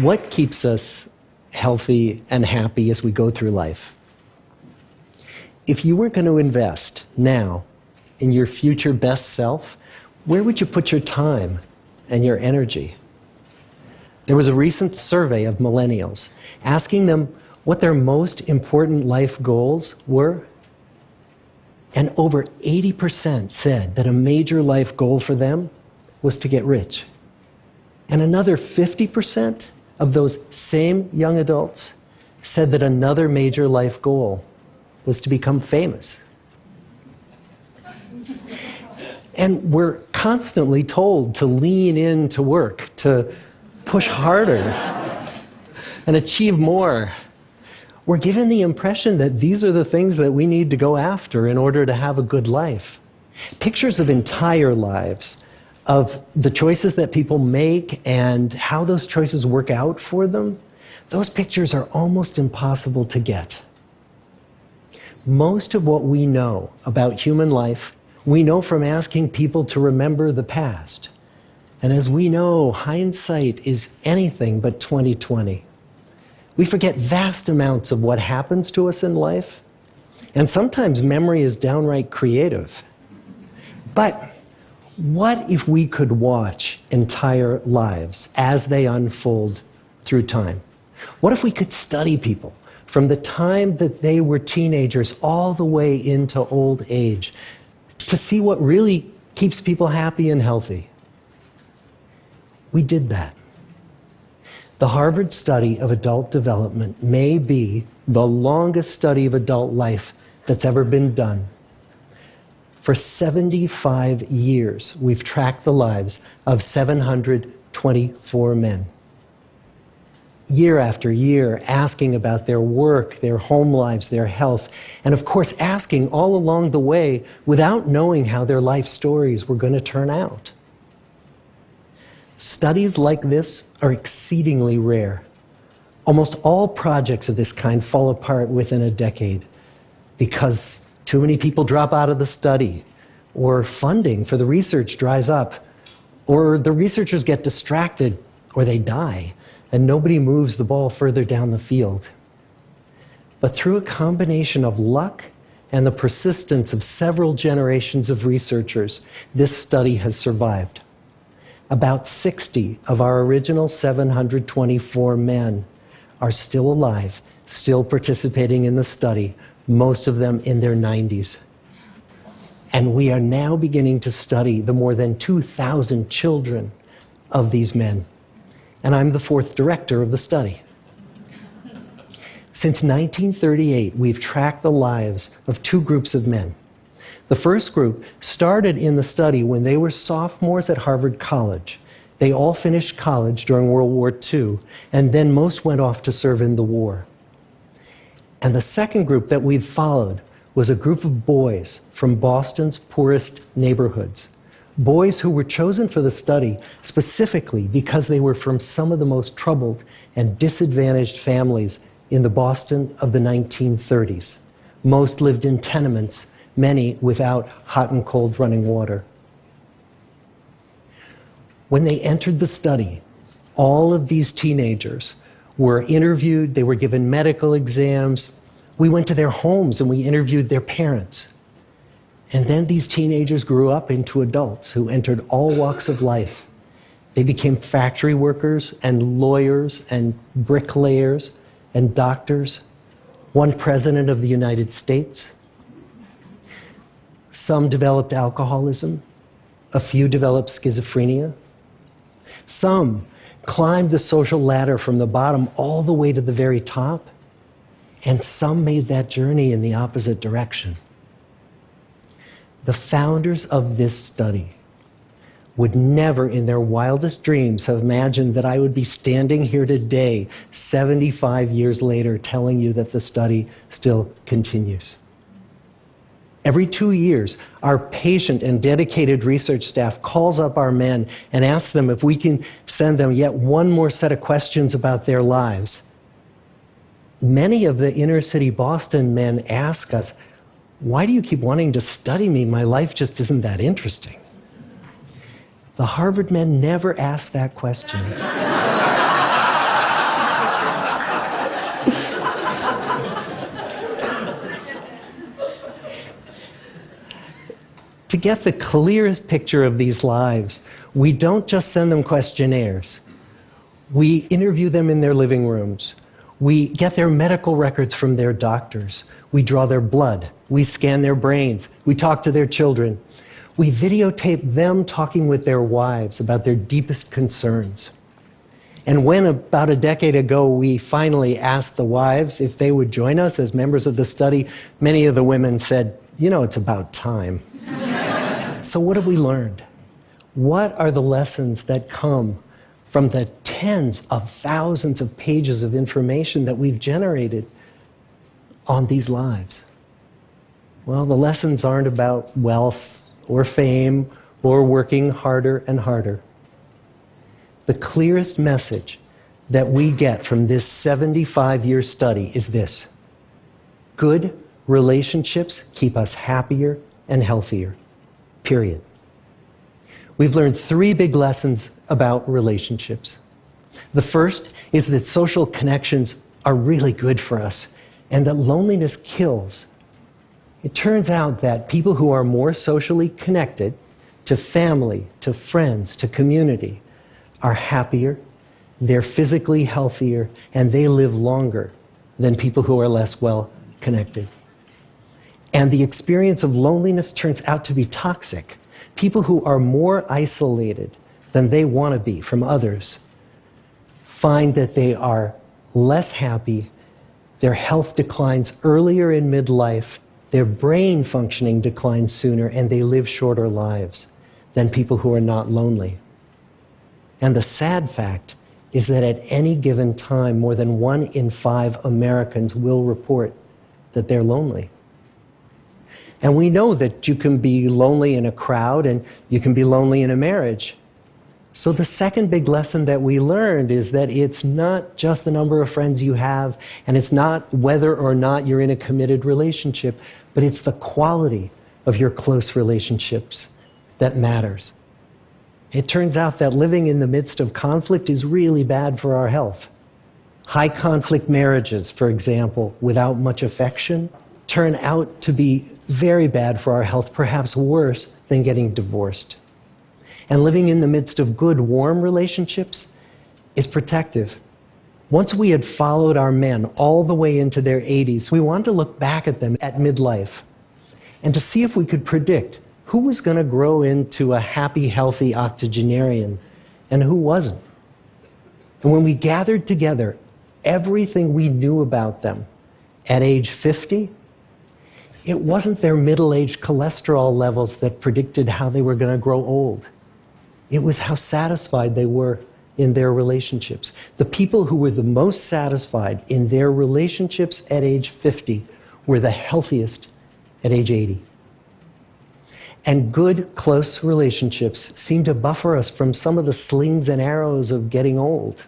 What keeps us healthy and happy as we go through life? If you were going to invest now in your future best self, where would you put your time and your energy? There was a recent survey of millennials asking them what their most important life goals were. And over 80% said that a major life goal for them was to get rich. And another 50% of those same young adults said that another major life goal was to become famous. And we're constantly told to lean into work, to push harder and achieve more. We're given the impression that these are the things that we need to go after in order to have a good life. Pictures of entire lives, of the choices that people make and how those choices work out for them, those pictures are almost impossible to get. Most of what we know about human life, we know from asking people to remember the past. And as we know, hindsight is anything but 20/20. We forget vast amounts of what happens to us in life, and sometimes memory is downright creative. But what if we could watch entire lives as they unfold through time? What if we could study people from the time that they were teenagers all the way into old age to see what really keeps people happy and healthy? We did that. The Harvard study of adult development may be the longest study of adult life that's ever been done. For 75 years, we've tracked the lives of 724 men. Year after year, asking about their work, their home lives, their health, and of course asking all along the way without knowing how their life stories were going to turn out. Studies like this are exceedingly rare. Almost all projects of this kind fall apart within a decade because too many people drop out of the study, or funding for the research dries up, or the researchers get distracted, or they die, and nobody moves the ball further down the field. But through a combination of luck and the persistence of several generations of researchers, this study has survived. About 60 of our original 724 men are still alive, still participating in the study, most of them in their 90s. And we are now beginning to study the more than 2,000 children of these men. And I'm the fourth director of the study. Since 1938, we've tracked the lives of two groups of men. The first group started in the study when they were sophomores at Harvard College. They all finished college during World War II, and then most went off to serve in the war. And the second group that we've followed was a group of boys from Boston's poorest neighborhoods. Boys who were chosen for the study specifically because they were from some of the most troubled and disadvantaged families in the Boston of the 1930s. Most lived in tenements, many without hot and cold running water. When they entered the study, all of these teenagers were interviewed, they were given medical exams. We went to their homes and we interviewed their parents. And then these teenagers grew up into adults who entered all walks of life. They became factory workers and lawyers and bricklayers and doctors, one president of the United States. Some developed alcoholism. A few developed schizophrenia. Some climbed the social ladder from the bottom all the way to the very top. And some made that journey in the opposite direction. The founders of this study would never in their wildest dreams have imagined that I would be standing here today, 75 years later, telling you that the study still continues. Every 2 years, our patient and dedicated research staff calls up our men and asks them if we can send them yet one more set of questions about their lives. Many of the inner city Boston men ask us, why do you keep wanting to study me? My life just isn't that interesting. The Harvard men never asked that question. get the clearest picture of these lives, we don't just send them questionnaires. We interview them in their living rooms. We get their medical records from their doctors. We draw their blood. We scan their brains. We talk to their children. We videotape them talking with their wives about their deepest concerns. And when about a decade ago we finally asked the wives if they would join us as members of the study, many of the women said, it's about time. So what have we learned? What are the lessons that come from the tens of thousands of pages of information that we've generated on these lives? Well, the lessons aren't about wealth or fame or working harder and harder. The clearest message that we get from this 75-year study is this: good relationships keep us happier and healthier, period. We've learned 3 big lessons about relationships. The first is that social connections are really good for us and that loneliness kills. It turns out that people who are more socially connected to family, to friends, to community, are happier, they're physically healthier, and they live longer than people who are less well connected. And the experience of loneliness turns out to be toxic. People who are more isolated than they want to be from others find that they are less happy, their health declines earlier in midlife, their brain functioning declines sooner, and they live shorter lives than people who are not lonely. And the sad fact is that at any given time, more than 1 in 5 Americans will report that they're lonely. And we know that you can be lonely in a crowd and you can be lonely in a marriage. So the second big lesson that we learned is that it's not just the number of friends you have, and it's not whether or not you're in a committed relationship, but it's the quality of your close relationships that matters. It turns out that living in the midst of conflict is really bad for our health. High conflict marriages, for example, without much affection, turn out to be very bad for our health, perhaps worse than getting divorced. And living in the midst of good, warm relationships is protective. Once we had followed our men all the way into their 80s, we wanted to look back at them at midlife and to see if we could predict who was going to grow into a happy, healthy octogenarian and who wasn't. And when we gathered together everything we knew about them at age 50, it wasn't their middle-aged cholesterol levels that predicted how they were going to grow old. It was how satisfied they were in their relationships. The people who were the most satisfied in their relationships at age 50 were the healthiest at age 80. And good, close relationships seem to buffer us from some of the slings and arrows of getting old.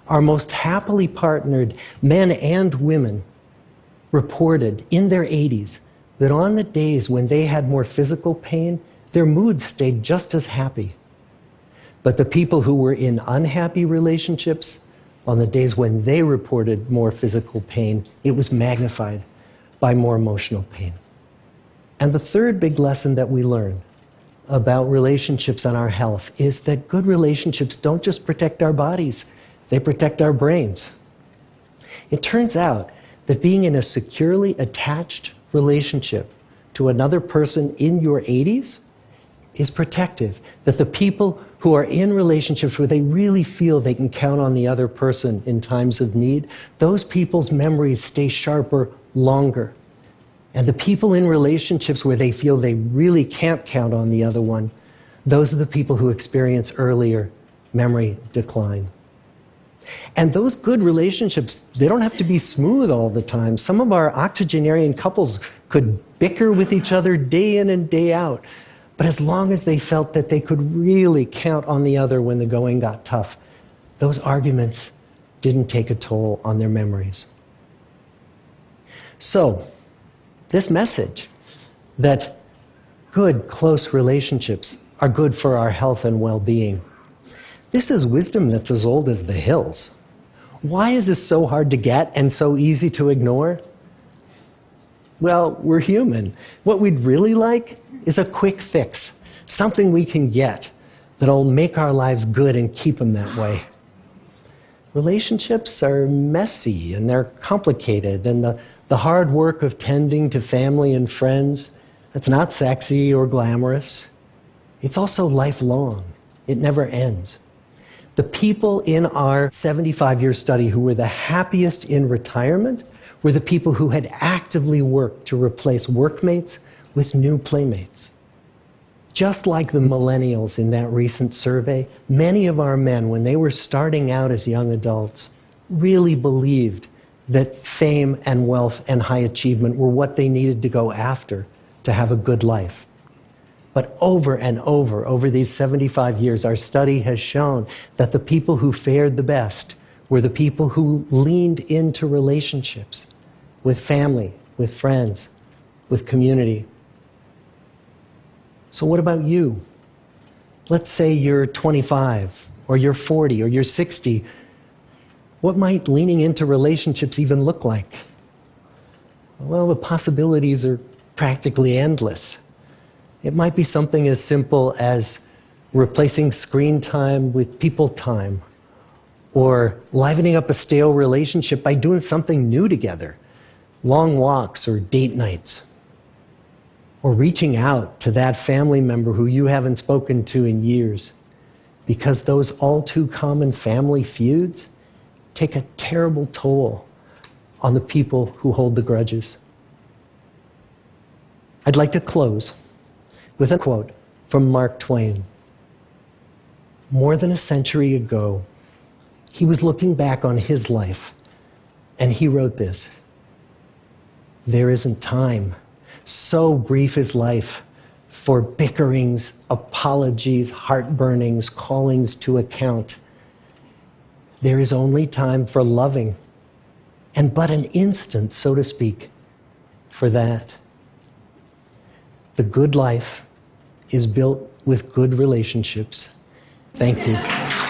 Our most happily partnered men and women reported in their 80s that on the days when they had more physical pain, their moods stayed just as happy. But the people who were in unhappy relationships, on the days when they reported more physical pain, it was magnified by more emotional pain. And the third big lesson that we learn about relationships and our health is that good relationships don't just protect our bodies, they protect our brains. It turns out that being in a securely attached relationship to another person in your 80s is protective. That the people who are in relationships where they really feel they can count on the other person in times of need, those people's memories stay sharper longer. And the people in relationships where they feel they really can't count on the other one, those are the people who experience earlier memory decline. And those good relationships, they don't have to be smooth all the time. Some of our octogenarian couples could bicker with each other day in and day out. But as long as they felt that they could really count on the other when the going got tough, those arguments didn't take a toll on their memories. So, this message that good, close relationships are good for our health and well-being, this is wisdom that's as old as the hills. Why is this so hard to get and so easy to ignore? Well, we're human. What we'd really like is a quick fix, something we can get that'll make our lives good and keep them that way. Relationships are messy and they're complicated, and the hard work of tending to family and friends, that's not sexy or glamorous. It's also lifelong. It never ends. The people in our 75-year study who were the happiest in retirement were the people who had actively worked to replace workmates with new playmates. Just like the millennials in that recent survey, many of our men, when they were starting out as young adults, really believed that fame and wealth and high achievement were what they needed to go after to have a good life. But over and over these 75 years, our study has shown that the people who fared the best were the people who leaned into relationships with family, with friends, with community. So what about you? Let's say you're 25, or you're 40, or you're 60. What might leaning into relationships even look like? Well, the possibilities are practically endless. It might be something as simple as replacing screen time with people time, or livening up a stale relationship by doing something new together, long walks or date nights, or reaching out to that family member who you haven't spoken to in years, because those all too common family feuds take a terrible toll on the people who hold the grudges. I'd like to close with a quote from Mark Twain. More than a century ago, he was looking back on his life, and he wrote this: "There isn't time. So brief is life for bickerings, apologies, heartburnings, callings to account. There is only time for loving, and but an instant, so to speak, for that." The good life is built with good relationships. Thank you.